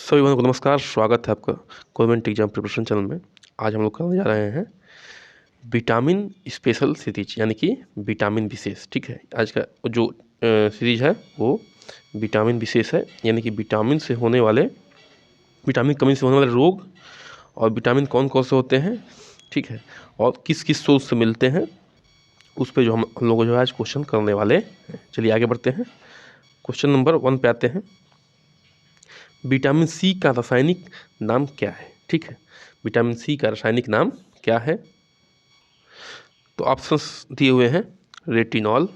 सभी बंधुओं को नमस्कार। स्वागत है आपका गवर्नमेंट एग्जाम प्रिपरेशन चैनल में। आज हम लोग करने जा रहे हैं विटामिन स्पेशल सीरीज यानी कि विटामिन विशेष। ठीक है, आज का जो सीरीज है वो विटामिन विशेष है, यानी कि विटामिन से होने वाले, विटामिन कमी से होने वाले रोग और विटामिन कौन कौन से होते हैं, ठीक है, और किस किस सोर्स से मिलते हैं, उस पर जो हम लोग जो है आज क्वेश्चन करने वाले हैं। चलिए आगे बढ़ते हैं। क्वेश्चन नंबर 1 पे आते हैं। विटामिन सी का रासायनिक नाम क्या है? ठीक है, विटामिन सी का रासायनिक नाम क्या है? तो ऑप्शंस दिए हुए हैं, रेटिनॉल,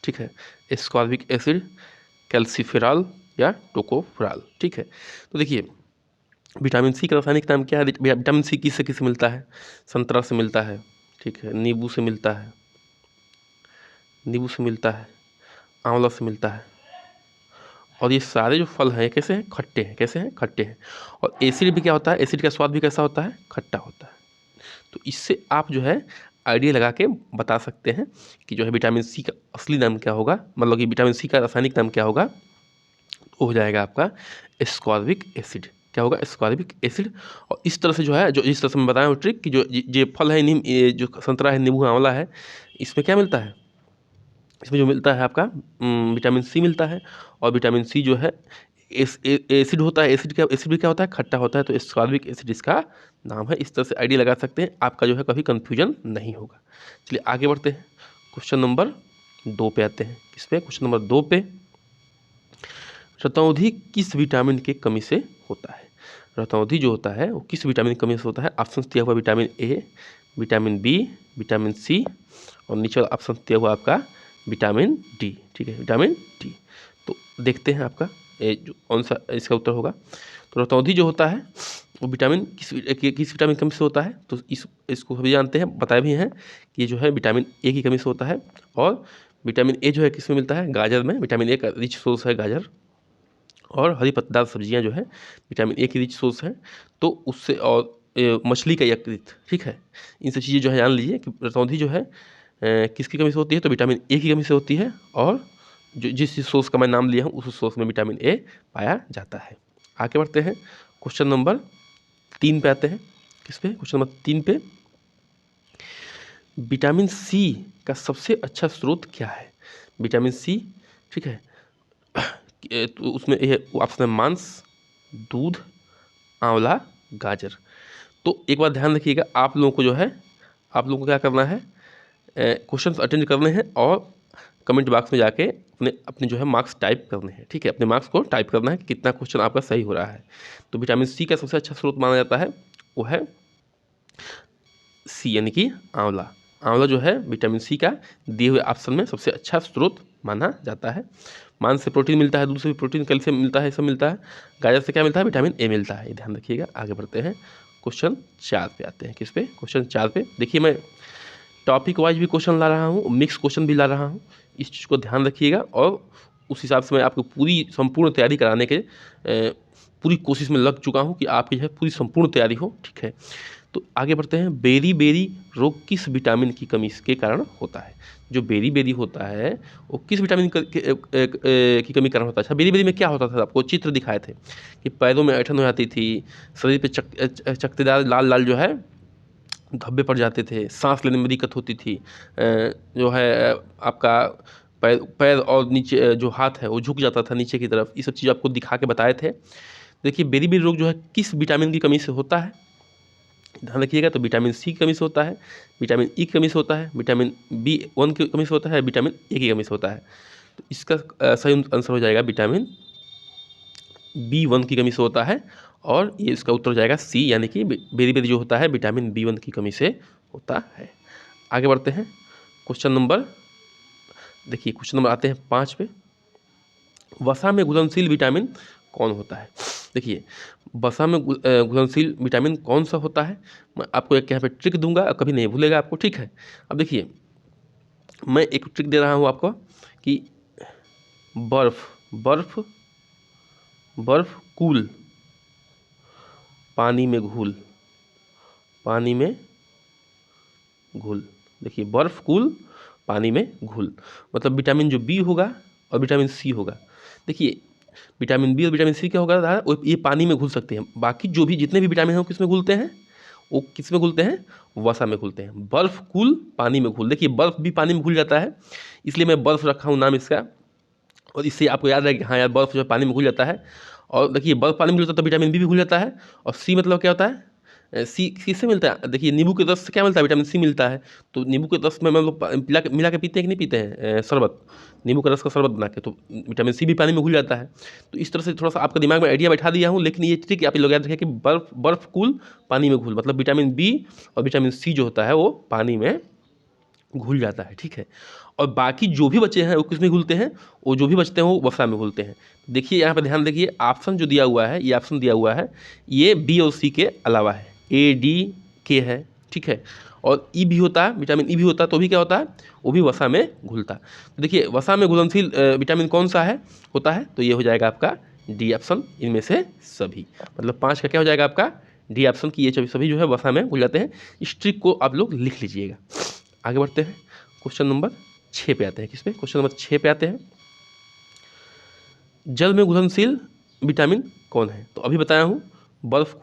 ठीक है, एस्कॉर्बिक एसिड, कैल्सिफेरॉल या टोकोफेरॉल। ठीक है, तो देखिए विटामिन सी का रासायनिक नाम क्या है। विटामिन सी किससे किससे मिलता है? संतरा से मिलता है, ठीक है, नींबू से मिलता है, नींबू से मिलता है, आंवला से मिलता है, और ये सारे जो फल हैं कैसे हैं? खट्टे हैं। कैसे हैं? खट्टे हैं। और एसिड भी क्या होता है? एसिड का स्वाद भी कैसा होता है? खट्टा होता है। तो इससे आप जो है आइडिया लगा के बता सकते हैं कि जो है विटामिन सी का असली नाम क्या होगा, मतलब कि विटामिन सी का रासायनिक नाम क्या होगा। वो हो जाएगा आपका एस्कॉर्बिक एसिड। क्या होगा? Ascorbic acid. और इस तरह से जो है, जो इस तरह से मैं बताया वो ट्रिक कि जो ये फल है, नीम, ये जो संतरा है, नींबू, आंवला है, इसमें क्या मिलता है? इसमें जो मिलता है आपका विटामिन सी मिलता है। और विटामिन सी जो है एसिड होता है। एसिड भी क्या होता है? खट्टा होता है। तो एस्कॉर्बिक एसिड इसका नाम है। इस तरह से आइडिया लगा सकते हैं, आपका जो है कभी कंफ्यूजन नहीं होगा। चलिए आगे बढ़ते हैं। क्वेश्चन नंबर 2 पे आते हैं। किस पे? क्वेश्चन नंबर 2 पे, रतौंधी किस विटामिन की कमी से होता है? रतौंधी जो होता है वो किस विटामिन की कमी से होता है? ऑप्शन दिया हुआ vitamin A, vitamin B, vitamin C, और नीचे ऑप्शन दिया हुआ आपका विटामिन डी। ठीक है, विटामिन डी। तो देखते हैं आपका ये जो कौन सा इसका उत्तर होगा। तो रतौंधी जो होता है वो विटामिन किस विटामिन की कमी से होता है? तो इसको सभी जानते हैं, बताए भी हैं कि ये जो है विटामिन ए की कमी से होता है। और विटामिन ए जो है किस में मिलता है? गाजर में। विटामिन ए का रिच सोर्स है गाजर। और हरी पत्तेदार सब्जियां जो है विटामिन ए की रिच सोर्स है। तो उससे, और मछली का यकृत, ठीक है, इन सब चीज़ें जो है जान लीजिए कि रतौंधी जो है किसकी कमी से होती है? तो विटामिन ए की कमी से होती है। और जो जिस सोर्स का मैं नाम लिया हूँ उस सोर्स में विटामिन ए पाया जाता है। आगे बढ़ते हैं। क्वेश्चन नंबर 3 पे आते हैं। किस पे? क्वेश्चन नंबर 3 पे, विटामिन सी का सबसे अच्छा स्रोत क्या है? विटामिन सी, ठीक है, तो उसमें ये ऑप्शन है मांस, दूध, आंवला, गाजर। तो एक बात ध्यान रखिएगा, आप लोगों को जो है, आप लोगों को क्या करना है, क्वेश्चन अटेंड करने हैं और कमेंट बॉक्स में जाके अपने अपने जो है मार्क्स टाइप करने हैं। ठीक है, अपने मार्क्स को टाइप करना है कि कितना क्वेश्चन आपका सही हो रहा है। तो विटामिन सी का सबसे अच्छा स्रोत माना जाता है वो है सी, यानी कि आंवला। आंवला जो है विटामिन सी का दिए हुए ऑप्शन में सबसे अच्छा स्रोत माना जाता है। मांस से प्रोटीन मिलता है, दूध से भी प्रोटीन, कैल्शियम मिलता है, सब मिलता है। गाजर से क्या मिलता है? विटामिन ए मिलता है। ये ध्यान रखिएगा। आगे बढ़ते हैं। क्वेश्चन 4 पे आते हैं। किस पे? क्वेश्चन 4 पे देखिए, मैं टॉपिक वाइज भी क्वेश्चन ला रहा हूँ, मिक्स क्वेश्चन भी ला रहा हूँ। इस चीज़ को ध्यान रखिएगा और उस हिसाब से मैं आपको पूरी संपूर्ण तैयारी कराने के पूरी कोशिश में लग चुका हूँ कि आपकी जो है पूरी संपूर्ण तैयारी हो। ठीक है, तो आगे बढ़ते हैं। बेरी बेरी रोग किस विटामिन की कमी के कारण होता है? जो बेरी बेरी होता है वो किस विटामिन की कमी कारण होता है? अच्छा, बेरी बेरी में क्या होता था? आपको चित्र दिखाए थे कि पैरों में ऐंठन हो जाती थी, शरीर पे चकतेदार लाल लाल जो है धब्बे पड़ जाते थे, सांस लेने में दिक्कत होती थी, जो है आपका पैर पैर और नीचे जो हाथ है वो झुक जाता था नीचे की तरफ। ये सब चीज़ आपको दिखा के बताए थे। देखिए बेरी बेरी रोग जो है किस विटामिन की कमी से होता है? ध्यान रखिएगा। तो विटामिन सी की कमी से होता है, विटामिन ई की कमी से होता है, विटामिन बी 1 की कमी से होता है, विटामिन ए की कमी से होता है। तो इसका सही आंसर हो जाएगा विटामिन बी 1 की कमी से होता है। और ये इसका उत्तर हो जाएगा सी, यानी कि बेरी बेरी जो होता है विटामिन बी 1 की कमी से होता है। आगे बढ़ते हैं। क्वेश्चन नंबर, देखिए क्वेश्चन नंबर आते हैं 5 पे। वसा में घुलनशील विटामिन कौन होता है? देखिए वसा में घुलनशील विटामिन कौन सा होता है? मैं आपको एक यहाँ पे ट्रिक दूंगा, कभी नहीं भूलेगा आपको। ठीक है, अब देखिए मैं एक ट्रिक दे रहा हूँ आपको कि बर्फ बर्फ बर्फ कूल, पानी में घुल, पानी में घुल। देखिए बर्फ कूल, पानी में घुल, मतलब विटामिन जो बी होगा और विटामिन सी होगा। देखिए विटामिन बी और विटामिन सी क्या होगा, वो ये पानी में घुल सकते हैं। बाकी जो भी जितने भी विटामिन हैं वो किस में घुलते हैं, वो किस में घुलते हैं, वसा में घुलते हैं। बर्फ कूल पानी में घुल, देखिए बर्फ भी पानी में घुल जाता है, इसलिए मैं बर्फ रखा हूँ नाम इसका, और इससे आपको याद रहे कि हाँ यार बर्फ जो है पानी में घुल जाता है। और देखिए बर्फ पानी में घुल जाता है तो विटामिन बी भी घुल जाता है। और सी मतलब क्या होता है, सी किससे मिलता है, देखिए नींबू के रस से क्या मिलता है, विटामिन सी मिलता है। तो नींबू के रस में हम लोग मिला के पीते हैं कि नहीं पीते हैं, शरबत, नींबू का रस का शरबत बना के, तो विटामिन सी भी पानी में घुल जाता है। तो इस तरह से थोड़ा सा आपका दिमाग में आइडिया बैठा दिया हूँ, लेकिन ये ट्रिक आप लोग याद रखें कि बर्फ कूल पानी में घुल, मतलब विटामिन बी और विटामिन सी जो होता है वो पानी में घुल जाता है, ठीक है। और बाकी जो भी बचे हैं वो किस में घुलते हैं, वो जो भी बचते हैं वो वसा में घुलते हैं। देखिए यहाँ पे ध्यान देखिए, ऑप्शन जो दिया हुआ है, ये ऑप्शन दिया हुआ है, ये बी और सी के अलावा है, ए डी के है, ठीक है। और ई भी होता है, विटामिन ई भी होता है, तो भी क्या होता है, वो भी वसा में घुलता है। तो देखिए वसा में घुलनशील विटामिन कौन सा है, होता है, तो ये हो जाएगा आपका डी ऑप्शन, इनमें से सभी, मतलब 5 का क्या हो जाएगा आपका डी ऑप्शन की, ये सभी जो है वसा में घुल जाते हैं। इस ट्रिक को आप लोग लिख लीजिएगा। आगे बढ़ते हैं, क्वेश्चन नंबर 6 पे आते हैं। किस पे, क्वेश्चन नंबर 6 पे आते हैं। जल में घुलनशील विटामिन कौन है, तो अभी बताया हूँ, बर्फ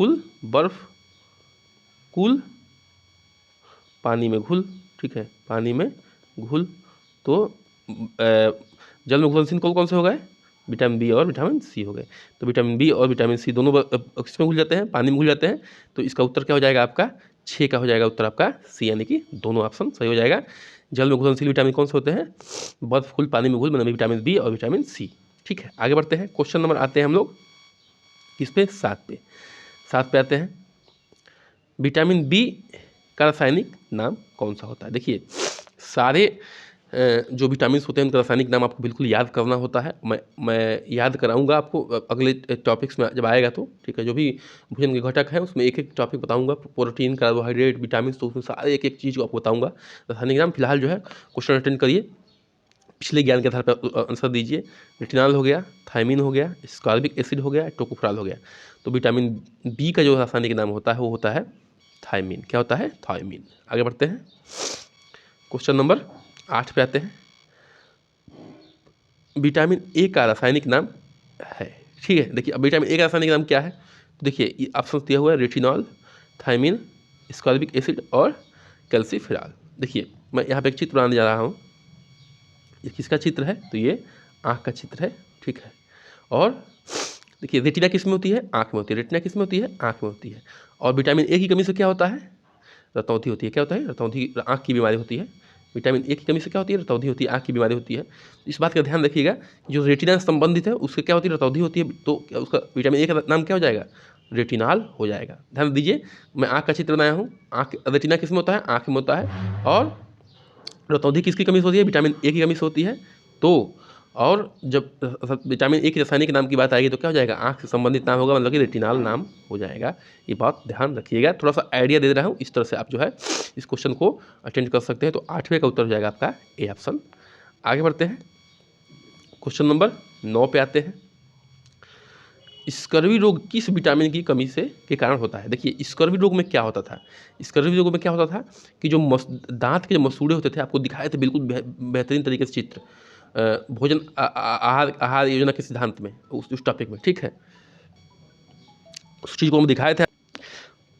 कूल पानी में घुल, ठीक है, पानी में घुल। तो जल में घुलनशील कौन कौन से हो गए, विटामिन बी और विटामिन सी हो गए। तो विटामिन बी और विटामिन सी दोनों किस में घुल जाते हैं, पानी में घुल जाते हैं। तो इसका उत्तर क्या हो जाएगा आपका, 6 का हो जाएगा उत्तर आपका सी, यानी कि दोनों ऑप्शन सही हो जाएगा। जल में घुलनशील विटामिन कौन से होते हैं, बर्फ घुल पानी में घुल, मतलब विटामिन बी और विटामिन सी, ठीक है। आगे बढ़ते हैं, क्वेश्चन नंबर आते हैं हम लोग किस पे, 7 पे आते हैं। विटामिन बी का रासायनिक नाम कौन सा होता है। देखिए सारे जो विटामिन होते हैं उनका रासायनिक नाम आपको बिल्कुल याद करना होता है। मैं याद कराऊंगा आपको अगले टॉपिक्स में जब आएगा तो, ठीक है। जो भी भोजन के घटक हैं उसमें एक एक टॉपिक बताऊंगा, प्रोटीन, कार्बोहाइड्रेट, विटामिन, तो उसमें सारे एक एक चीज़ को आपको बताऊंगा। रासायनिक नाम फिलहाल जो है क्वेश्चन अटेंड करिए, पिछले ज्ञान के आधार पर आंसर दीजिए। रेटिनॉल हो गया, थायमिन हो गया, स्कॉर्बिक एसिड हो गया, टोकोफेरॉल हो गया। तो विटामिन बी का जो रासायनिक नाम होता है वो होता है थायमिन। क्या होता है, थायमिन। आगे बढ़ते हैं, क्वेश्चन नंबर 8 पे आते हैं। विटामिन ए का रासायनिक नाम है, ठीक है। देखिए अब विटामिन ए का रासायनिक नाम क्या है, तो देखिए ये ऑप्शन दिया हुआ है, रेटिनॉल, थायमिन, स्कॉर्बिक एसिड और कैल्सीफेरॉल। देखिए मैं यहाँ पे एक चित्र बनाने जा रहा हूँ, ये किसका चित्र है, तो ये आँख का चित्र है, ठीक है। और देखिए रेटिना किस में होती है, आँख में होती है, रेटिना किस में होती है, आँख में होती है। और विटामिन ए की कमी से क्या होता है, रतौंधी होती है। क्या होता है, रतौंधी, आँख की बीमारी होती है। विटामिन ए की कमी से क्या होती है, रतौंधी होती है, आँख की बीमारी होती है। इस बात का ध्यान रखिएगा, जो रेटिना से संबंधित है उससे क्या होती है, रतौंधी होती है, तो उसका विटामिन ए का नाम क्या हो जाएगा, रेटिनॉल हो जाएगा। ध्यान दीजिए, मैं आँख का चित्र बनाया हूँ, आँख, रेटिना किस में होता है, आँख में होता है। और रतौंधी किसकी कमी से होती है, विटामिन ए की कमी से होती है। तो और जब विटामिन ए के रासायनिक नाम की बात आएगी तो क्या हो जाएगा, आँख से संबंधित नाम होगा, मतलब कि रेटिनॉल नाम हो जाएगा। ये बात ध्यान रखिएगा, थोड़ा सा आइडिया दे रहा हूँ, इस तरह से आप जो है इस क्वेश्चन को अटेंड कर सकते हैं। तो 8वें का उत्तर हो जाएगा आपका ए ऑप्शन। आगे बढ़ते हैं, क्वेश्चन नंबर 9 पे आते हैं। स्कर्वी रोग किस विटामिन की कमी से के कारण होता है। देखिए स्कर्वी रोग में क्या होता था, स्कर्वी रोग में क्या होता था कि जो दांत के जो मसूड़े होते थे, आपको दिखाए थे बिल्कुल बेहतरीन तरीके से चित्र, भोजन आहार आहार योजना के सिद्धांत में, उस टॉपिक में, ठीक है। उस चीज़ को हम दिखाए थे।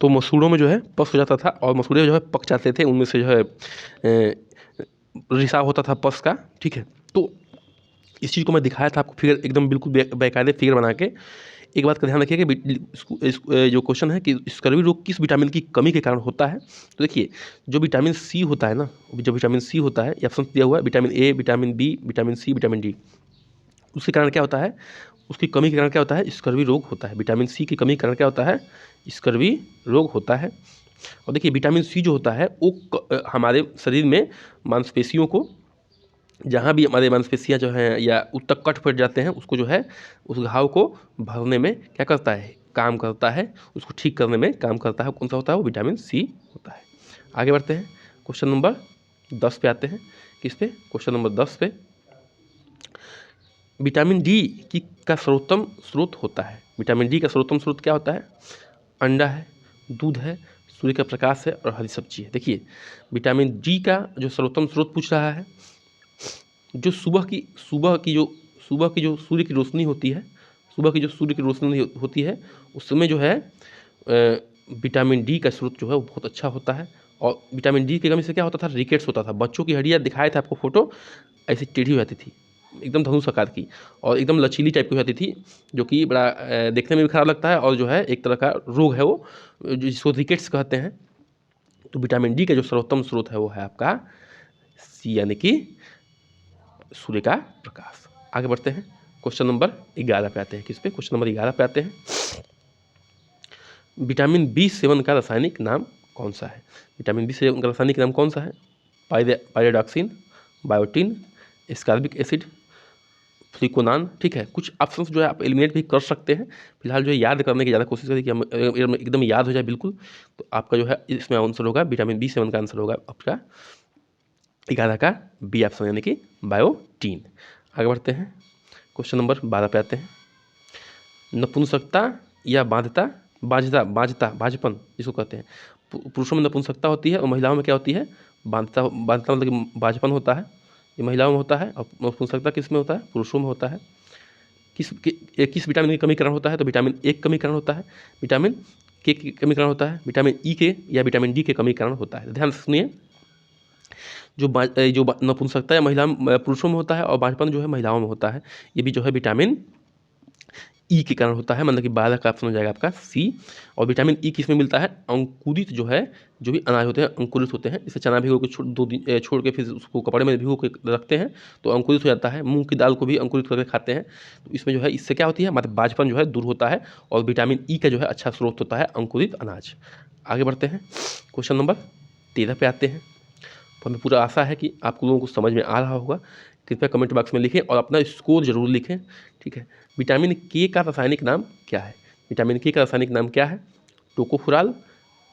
तो मसूड़ों में जो है पस हो जाता था, और मसूड़े जो है पक जाते थे, उनमें से जो है रिसाव होता था पस का, ठीक है। तो इस चीज़ को मैं दिखाया था आपको, फिगर एकदम बिल्कुल बेकायदे फिगर बना के। एक बात का ध्यान रखिए कि जो क्वेश्चन है कि स्कर्वी रोग किस विटामिन की कमी के कारण होता है। तो देखिए जो विटामिन सी होता है ना, जो विटामिन सी होता है, ऑप्शन दिया हुआ है, vitamin A, vitamin B, vitamin C, vitamin D, उसके कारण क्या होता है, उसकी कमी के कारण क्या होता है, स्कर्वी रोग होता है। विटामिन सी की कमी के कारण क्या होता है, स्कर्वी रोग होता है। और देखिए विटामिन सी जो होता है वो हमारे शरीर में मांसपेशियों को, जहाँ भी हमारे मांसपेशियाँ जो हैं या उत्तक कट फट जाते हैं, उसको जो है उस घाव को भरने में क्या करता है, काम करता है, उसको ठीक करने में काम करता है। कौन सा होता है, वो विटामिन सी होता है। आगे बढ़ते हैं, क्वेश्चन नंबर 10 पे आते हैं। किस पे, क्वेश्चन नंबर 10 पे। विटामिन डी की का सर्वोत्तम स्रोत होता है। विटामिन डी का सर्वोत्तम स्रोत क्या होता है, अंडा है, दूध है, सूर्य का प्रकाश है और हरी सब्जी है। देखिए विटामिन डी का जो सर्वोत्तम स्रोत पूछ रहा है, जो सुबह की जो सूर्य की रोशनी होती है, सुबह की जो सूर्य की रोशनी होती है उस समय जो है विटामिन डी का स्रोत जो है वो बहुत अच्छा होता है। और विटामिन डी की कमी से क्या होता था, रिकेट्स होता था। बच्चों की हड्डियाँ दिखाए थे आपको फोटो, ऐसी टेढ़ी हो जाती थी, एकदम धनुष आकार की, और एकदम लचीली टाइप की हो जाती थी, जो कि बड़ा देखने में भी खराब लगता है, और जो है एक तरह का रोग है वो, जिसको रिकेट्स कहते हैं। तो विटामिन डी का जो सर्वोत्तम स्रोत है वो है आपका सी, यानी कि सूर्य का प्रकाश। आगे बढ़ते हैं, क्वेश्चन नंबर 11 पे आते हैं। किस पे? क्वेश्चन नंबर 11 पे आते हैं। विटामिन B7 का रासायनिक नाम कौन सा है? विटामिन B7 का रासायनिक नाम कौन सा है? पायरिडॉक्सिन, बायोटिन, एस्कॉर्बिक एसिड, फ्लिकोनान। ठीक है, कुछ ऑप्शंस जो है आप एलिमिनेट भी कर सकते हैं। फिलहाल जो है याद करने की ज़्यादा कोशिश करें कि हम एकदम याद हो जाए बिल्कुल। तो आपका जो है इसमें आंसर होगा विटामिन B7 का आंसर होगा आपका 11 का बी ऑप्शन, यानी कि बायोटीन। आगे बढ़ते हैं, क्वेश्चन नंबर 12 पे आते हैं। नपुंसकता या बांझपन जिसको कहते हैं, पुरुषों में नपुंसकता होती है और महिलाओं में क्या होती है? बांझता मतलब कि बांझपन होता है, ये महिलाओं में होता है। और नपुंसकता किस में होता है? पुरुषों में होता है। किस विटामिन की कमी कारण होता है? तो विटामिन ए कमी कारण होता है, विटामिन के की कमी कारण होता है, विटामिन ई के या विटामिन डी के कमी कारण होता है। ध्यान से सुनिए, जो नपुंसकता या महिला पुरुषों में होता है और बांझपन जो है महिलाओं में होता है, ये भी जो है विटामिन ई के कारण होता है, मतलब कि 12 का ऑप्शन हो जाएगा आपका सी। और विटामिन ई किस में मिलता है? अंकुरित जो है, जो भी अनाज होते हैं अंकुरित होते हैं। जैसे चना भिगो के दो दिन छोड़ के फिर उसको कपड़े में भिगो के रखते हैं तो अंकुरित हो जाता है। मूंग की दाल को भी अंकुरित करके खाते हैं। तो इसमें जो है इससे क्या होती है, मतलब बांझपन जो है दूर होता है, और विटामिन ई का जो है अच्छा स्रोत होता है अंकुरित अनाज। आगे बढ़ते हैं, क्वेश्चन नंबर 13 पे आते हैं। तो हमें पूरा आशा है कि आप लोगों को समझ में आ रहा होगा। कृपया कमेंट बॉक्स में लिखें और अपना स्कोर जरूर लिखें। ठीक है, विटामिन के का रासायनिक नाम क्या है? विटामिन के का रासायनिक नाम क्या है? टोकोफेरॉल,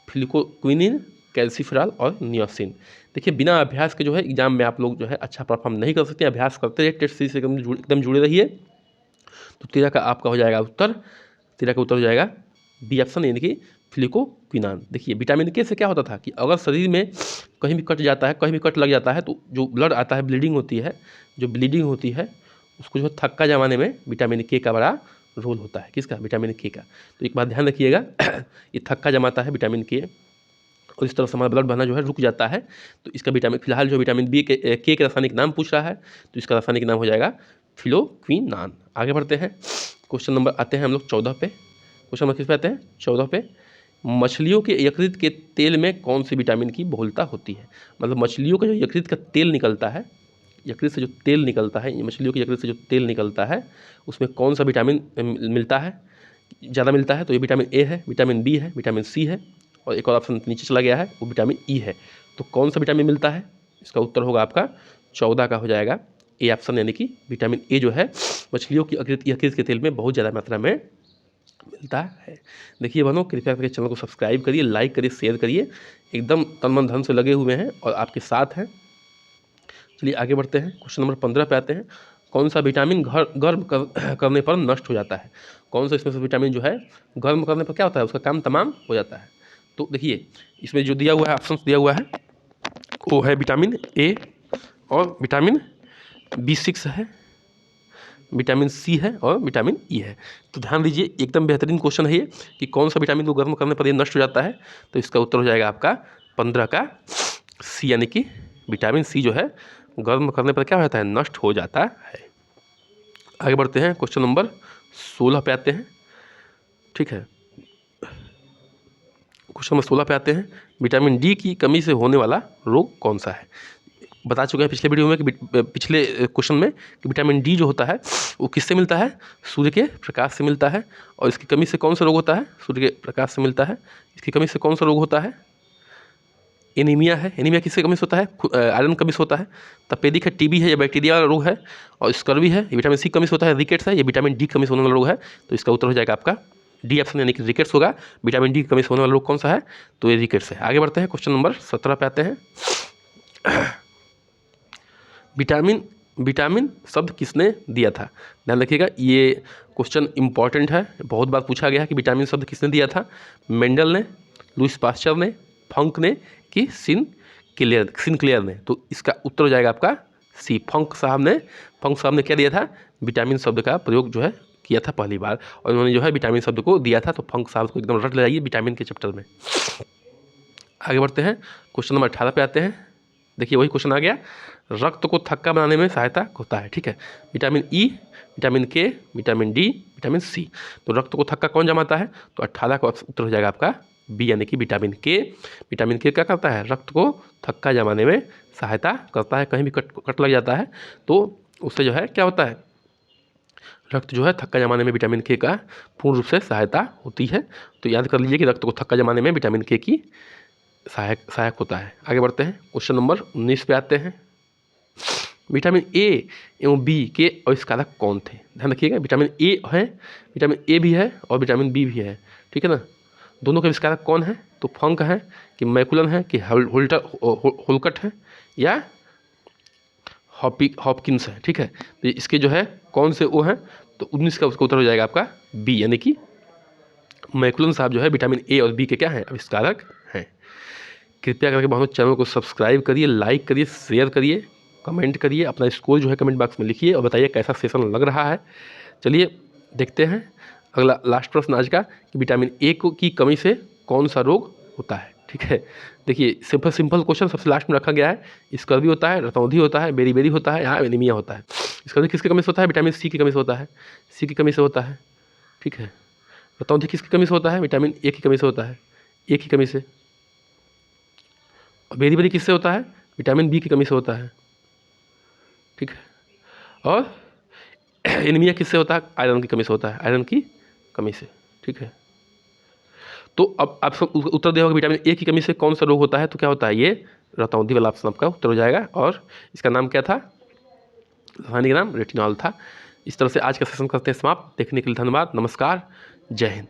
फ्लिकोक्विनिन, कैल्सीफेरॉल और नियोसिन। देखिए, बिना अभ्यास के जो है एग्जाम में आप लोग जो है अच्छा परफॉर्म नहीं कर सकते। अभ्यास करते रहिए, टेस्ट सीरीज से एकदम जुड़े रहिए। तो 13 का आपका हो जाएगा उत्तर, 13 का उत्तर हो जाएगा बी ऑप्शन, यानी कि फ्लिकोक्विनान। देखिए, विटामिन के से क्या होता था कि अगर शरीर में कहीं भी कट जाता है, कहीं भी कट लग जाता है, तो जो ब्लड आता है, ब्लीडिंग होती है, जो ब्लीडिंग होती है उसको जो थक्का जमाने में विटामिन के का बड़ा रोल होता है। किसका? विटामिन के का। तो एक बात ध्यान रखिएगा, ये थक्का जमाता है विटामिन के, और इस तरह से हमारा ब्लड बहना जो है रुक जाता है। तो इसका विटामिन, फिलहाल जो विटामिन बी के रासायनिक नाम पूछ रहा है, तो इसका रासायनिक नाम हो जाएगा फ्लिकोक्विनान। आगे बढ़ते हैं, क्वेश्चन नंबर आते हैं हम लोग 14 पे। क्वेश्चन नंबर किस पे आते हैं? 14 पे। मछलियों के यकृत के तेल में कौन सी विटामिन की बहुलता होती है? मतलब मछलियों का जो यकृत का तेल निकलता है, यकृत से जो तेल निकलता है, मछलियों की यकृत से जो तेल निकलता है, उसमें कौन सा विटामिन मिलता है, ज़्यादा मिलता है? तो ये विटामिन ए है, विटामिन बी है, विटामिन सी है, और एक और ऑप्शन नीचे चला गया है, वो विटामिन ई है। तो कौन सा विटामिन मिलता है? इसका उत्तर होगा आपका 14 का हो जाएगा ए ऑप्शन, यानी कि विटामिन ए जो है मछलियों की यकृत के तेल में बहुत ज़्यादा मात्रा में मिलता है। देखिए बनो, कृपया करके चैनल को सब्सक्राइब करिए, लाइक करिए, शेयर करिए, एकदम तन मन धन से लगे हुए हैं और आपके साथ हैं। चलिए आगे बढ़ते हैं, क्वेश्चन नंबर 15 पे आते हैं। कौन सा विटामिन गर्म करने पर नष्ट हो जाता है? कौन सा इसमें से विटामिन जो है गर्म करने पर क्या होता है, उसका काम तमाम हो जाता है? तो देखिए, इसमें जो दिया हुआ है, ऑप्शन दिया हुआ है, वो है विटामिन ए, और विटामिन B6 है, विटामिन सी है, और विटामिन ई है। तो ध्यान दीजिए, एकदम बेहतरीन क्वेश्चन है ये कि कौन सा विटामिन को गर्म करने पर ये नष्ट हो जाता है। तो इसका उत्तर हो जाएगा आपका 15 का सी, यानी कि विटामिन सी जो है गर्म करने पर क्या हो जाता है? नष्ट हो जाता है। आगे बढ़ते हैं, क्वेश्चन नंबर 16 पे आते हैं। ठीक है, क्वेश्चन नंबर 16 पे आते हैं। विटामिन डी की कमी से होने वाला रोग कौन सा है? बता चुके हैं पिछले वीडियो में कि पिछले क्वेश्चन में कि विटामिन डी जो होता है वो किससे मिलता है? सूर्य के प्रकाश से मिलता है। और इसकी कमी से कौन सा रोग होता है? सूर्य के प्रकाश से मिलता है। इसकी कमी से कौन सा रोग होता है? एनीमिया है। एनीमिया किससे कमी से होता है? आयरन कमी से होता है। तपेदिक है, टीबी है, या बैक्टीरिया वाला रोग है। और स्कर्वी है, ये विटामिन सी कमी से होता है। रिकेट्स है, ये विटामिन डी कमी से होने वाला रोग है। तो इसका उत्तर हो जाएगा आपका डी ऑप्शन, यानी कि रिकेट्स होगा। विटामिन डी की कमी से होने वाला रोग कौन सा है? तो ये रिकेट्स है। आगे बढ़ते हैं, क्वेश्चन नंबर 17 पे आते हैं। विटामिन शब्द किसने दिया था? ध्यान रखिएगा, ये क्वेश्चन इंपॉर्टेंट है, बहुत बार पूछा गया है कि विटामिन शब्द किसने दिया था। मेंडल ने, लुईस पास्चर ने, फंक ने, कि सिनक्लेयर ने। तो इसका उत्तर हो जाएगा आपका सी, फंक साहब ने। फंक साहब ने क्या दिया था? विटामिन शब्द का प्रयोग जो है किया था पहली बार, और उन्होंने जो है विटामिन शब्द को दिया था। तो फंक साहब को एकदम रट ले जाइए विटामिन के चैप्टर में। आगे बढ़ते हैं, क्वेश्चन नंबर 18 पे आते हैं। देखिए वही क्वेश्चन आ गया, रक्त को थक्का बनाने में सहायता होता है। ठीक है, विटामिन ई, विटामिन के, विटामिन डी, विटामिन सी। तो रक्त को थक्का कौन जमाता है? तो 18 का उत्तर हो जाएगा आपका बी, यानी कि विटामिन के। विटामिन के क्या करता है? रक्त को थक्का जमाने में सहायता करता है। कहीं भी कट लग जाता है तो उससे जो है क्या होता है, रक्त जो है थक्का जमाने में विटामिन के का पूर्ण रूप से सहायता होती है। तो याद कर लीजिए कि रक्त को थक्का जमाने में विटामिन के की सहायक होता है। आगे बढ़ते हैं, क्वेश्चन नंबर 19 पे आते हैं। विटामिन ए एवं बी के आविष्कारक कौन थे? ध्यान रखिएगा, विटामिन ए है, विटामिन ए भी है और विटामिन बी भी है। ठीक है ना, दोनों के आविष्कारक कौन है? तो फंक है कि मैकुलन है कि होल्कट है या हॉपकिंस है। ठीक है, तो इसके जो है कौन से वो हैं? तो 19 का उसका उत्तर हो जाएगा आपका बी, यानी कि मैकुलन साहब जो है विटामिन ए और बी के क्या हैं? आविष्कारक हैं। कृपया करके बहुत चैनल को सब्सक्राइब करिए, लाइक करिए, शेयर करिए, कमेंट करिए, अपना स्कोर जो है कमेंट बॉक्स में लिखिए और बताइए कैसा सेशन लग रहा है। चलिए देखते हैं अगला लास्ट प्रश्न आज का, कि विटामिन ए को की कमी से कौन सा रोग होता है? ठीक है, देखिए सिंपल क्वेश्चन सबसे लास्ट में रखा गया है। स्कर्वी होता है, रतौंधी होता है, बेरी होता है, यहाँ एनीमिया होता है। स्कर्वी किसकी कमी से होता है? विटामिन सी की कमी से होता है, सी की कमी से होता है। ठीक है, रतौंधी किसकी कमी से होता है? विटामिन ए की कमी से होता है, ए की कमी से। और बेरी किससे होता है? विटामिन बी की कमी से होता है। ठीक है, और एनीमिया किससे होता है? आयरन की कमी से होता है, आयरन की कमी से। ठीक है, तो अब आप सब उत्तर दिया होगा विटामिन ए की कमी से कौन सा रोग होता है? तो क्या होता है? ये रतौंधी वाला ऑप्शन आपका उत्तर हो जाएगा। और इसका नाम क्या था? रसायनिक नाम रेटिनॉल था। इस तरह से आज का सेशन करते हैं समाप्त। देखने के लिए धन्यवाद, नमस्कार, जय हिंद।